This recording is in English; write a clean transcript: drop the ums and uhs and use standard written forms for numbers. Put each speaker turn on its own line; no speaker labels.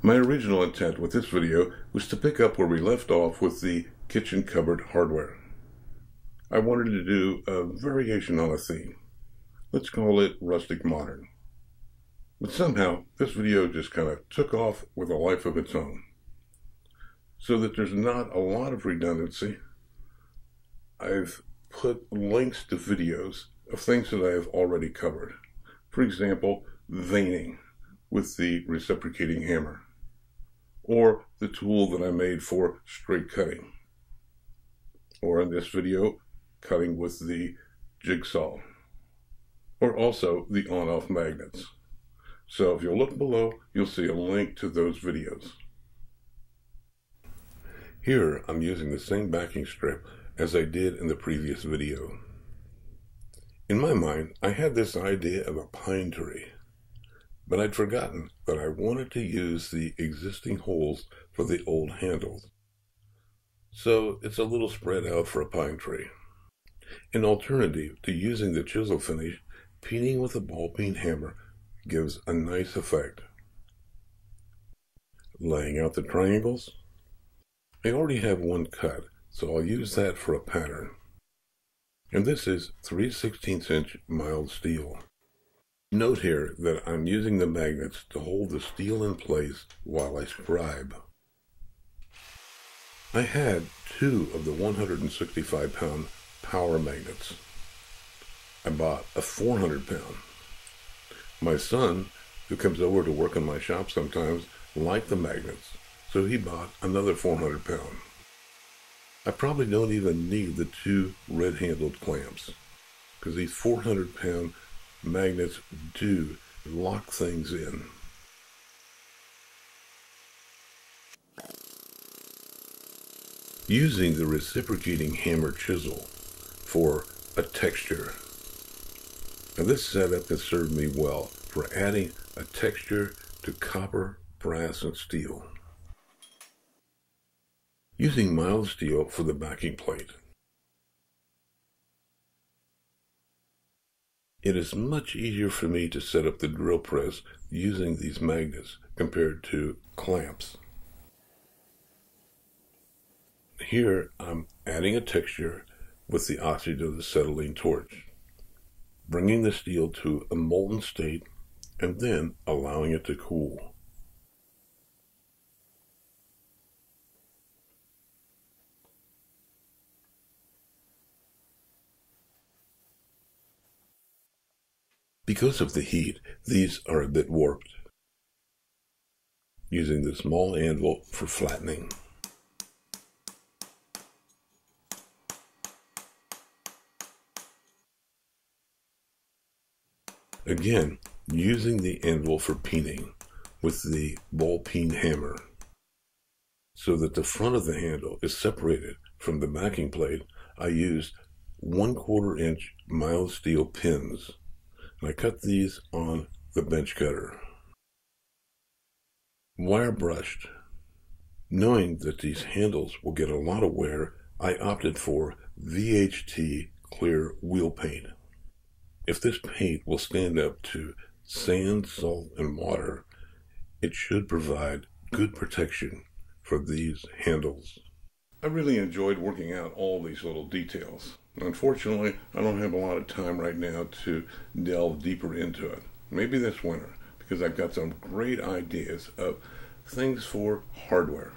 My original intent with this video was to pick up where we left off with the kitchen cupboard hardware. I wanted to do a variation on a theme. Let's call it rustic modern. But somehow this video just kind of took off with a life of its own. So that there's not a lot of redundancy, I've put links to videos of things that I have already covered. For example, veining with the reciprocating hammer, or the tool that I made for straight cutting, or in this video, cutting with the jigsaw, or also the on-off magnets. So if you'll look below, you'll see a link to those videos. Here I'm using the same backing strip as I did in the previous video. In my mind, I had this idea of a pine tree, but I'd forgotten that I wanted to use the existing holes for the old handles. So it's a little spread out for a pine tree. An alternative to using the chisel finish, peening with a ball peen hammer gives a nice effect. Laying out the triangles. I already have one cut, so I'll use that for a pattern. And this is 3/16" mild steel. Note here that I'm using the magnets to hold the steel in place while I scribe. I had 2 of the 165-pound power magnets. I bought a 400-pound. My son, who comes over to work in my shop sometimes, liked the magnets, so he bought another 400-pound. I probably don't even need the 2 red-handled clamps, because these 400-pound magnets do lock things in. Using the reciprocating hammer chisel for a texture. Now this setup has served me well for adding a texture to copper, brass, and steel. Using mild steel for the backing plate. It is much easier for me to set up the drill press using these magnets compared to clamps. Here I'm adding a texture with the oxide of the acetylene torch, bringing the steel to a molten state and then allowing it to cool. Because of the heat, these are a bit warped. Using the small anvil for flattening. Again, using the anvil for peening with the ball peen hammer, so that the front of the handle is separated from the backing plate. I used 1/4 inch mild steel pins. I cut these on the bench cutter. Wire brushed. Knowing that these handles will get a lot of wear, I opted for VHT clear wheel paint. If this paint will stand up to sand, salt, and water, it should provide good protection for these handles. I really enjoyed working out all these little details. Unfortunately, I don't have a lot of time right now to delve deeper into it. Maybe this winter, because I've got some great ideas of things for hardware.